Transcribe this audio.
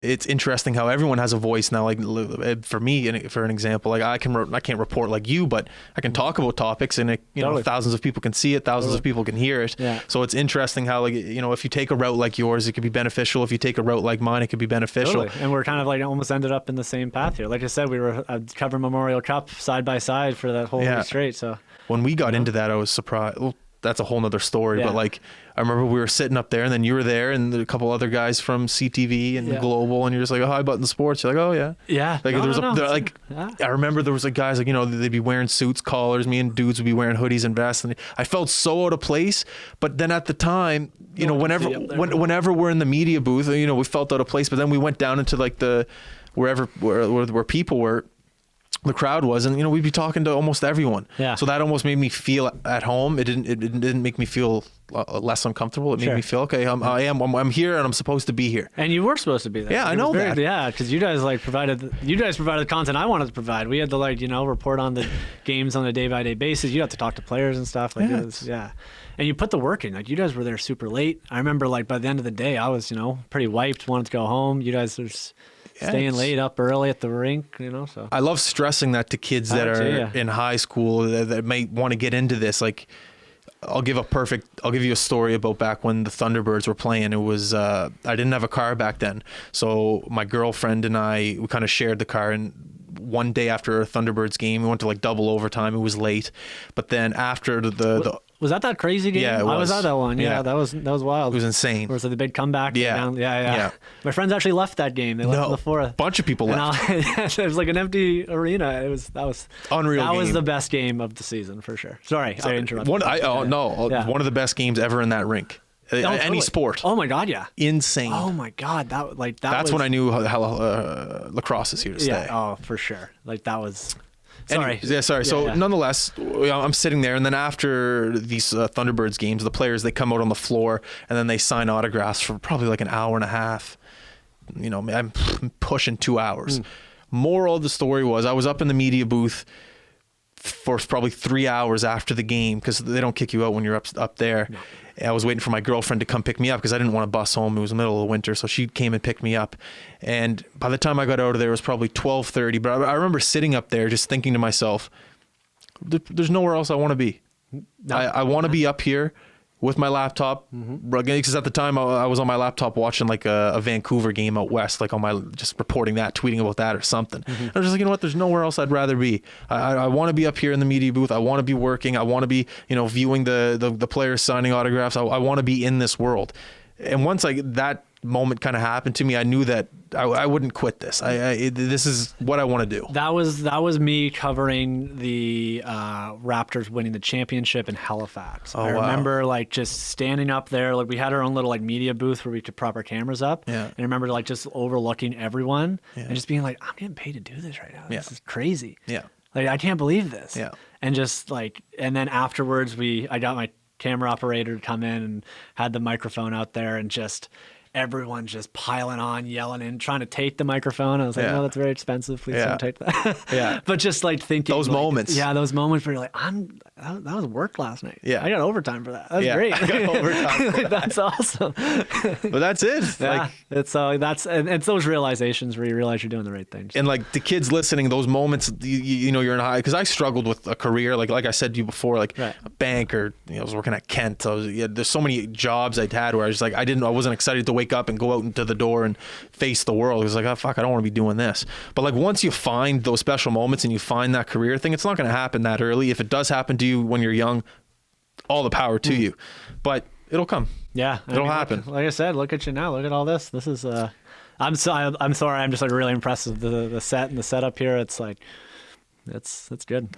it's interesting how everyone has a voice now. Like for me, and for an example, like I can't report like you, but I can talk about topics, and Totally. thousands of people can see it, thousands of people can hear it. Yeah. So it's interesting how, like, if you take a route like yours, it could be beneficial. If you take a route like mine, it could be beneficial. Totally. And we're kind of like almost ended up in the same path here. Like I said, we were covering Memorial Cup side by side for that whole week straight. So when we got into that, I was surprised. Well, that's a whole nother story, but like I remember we were sitting up there, and then you were there, and a couple other guys from CTV and Global, and you're just like, oh, High Button Sports. You're like, oh yeah, like I remember there was like guys like they'd be wearing suits, collars. Me and dudes would be wearing hoodies and vests, and I felt so out of place. But then at the time, whenever we're in the media booth, we felt out of place. But then we went down into like where people were. The crowd was, and we'd be talking to almost everyone. Yeah. So that almost made me feel at home. It didn't make me feel less uncomfortable. It made me feel okay. I'm here, and I'm supposed to be here. And you were supposed to be there. Yeah, I know that. Yeah, because you guys provided the content I wanted to provide. We had to report on the games on a day by day basis. You have to talk to players and stuff like this. Yeah. And you put the work in. Like you guys were there super late. I remember by the end of the day, I was pretty wiped, wanted to go home. You guys were staying late up early at the rink, so. I love stressing that to kids that are in high school that might want to get into this. Like, I'll give you a story about back when the Thunderbirds were playing. It was, I didn't have a car back then. So my girlfriend and we kind of shared the car, and one day after a Thunderbirds game, we went to like double overtime. It was late. But then after was that crazy game? Yeah, it was. I was at that one. Yeah, that was wild. It was insane. Was it the big comeback? Yeah. Yeah. My friends actually left that game. They left before. A bunch of people left. It was like an empty arena. That was unreal. That was the best game of the season for sure. Sorry, I interrupted. One of the best games ever in that rink. Any sport. Oh my God, yeah. Insane. Oh my God, that's when I knew how lacrosse is here to stay. Yeah. Oh, for sure. Like that was. Sorry. Nonetheless, I'm sitting there, and then after these Thunderbirds games, the players, they come out on the floor, and then they sign autographs for probably like an hour and a half. I'm pushing 2 hours. Moral of the story was I was up in the media booth for probably 3 hours after the game, because they don't kick you out when you're up there. No. I was waiting for my girlfriend to come pick me up because I didn't want to bus home. It was the middle of the winter, so she came and picked me up. And by the time I got out of there, it was probably 12:30. But I remember sitting up there just thinking to myself, there's nowhere else I want to be. No. I want to be up here with my laptop, because at the time I was on my laptop watching like a Vancouver game out west, like just reporting that, tweeting about that or something. I was just like, what? There's nowhere else I'd rather be. I want to be up here in the media booth. I want to be working. I want to be, viewing the players signing autographs. I want to be in this world. And once that moment kind of happened to me, I knew that I wouldn't quit this. This is what I want to do. That was me covering the Raptors winning the championship in Halifax. I remember just standing up there, we had our own little media booth where we could prop our cameras up. Yeah. And I remember just overlooking everyone and just being like, I'm getting paid to do this right now. This is crazy. Yeah. I can't believe this. Yeah. And and then afterwards I got my camera operator to come in and had the microphone out there, and everyone just piling on, yelling and trying to take the microphone. I was like, no, that's very expensive. Please don't take that. But just thinking those moments. Yeah, those moments where you're like, that was work last night. Yeah. I got overtime for that. That was great. I got overtime for that. That's awesome. But that's it. Yeah. It's those realizations where you realize you're doing the right thing. And the kids listening, those moments, you're in high, because I struggled with a career, like I said to you before, a bank, or I was working at Kent. There's so many jobs I'd had where I was I wasn't excited to wake up and go out into the door and face the world. It was like, oh fuck, I don't want to be doing this. But once you find those special moments and you find that career thing, it's not going to happen that early. If it does happen to you when you're young, all the power to you. But it'll come. Yeah, it'll happen. Like I said, look at you now. Look at all this. This is. I'm sorry. I'm just really impressed with the set and the setup here. It's it's good.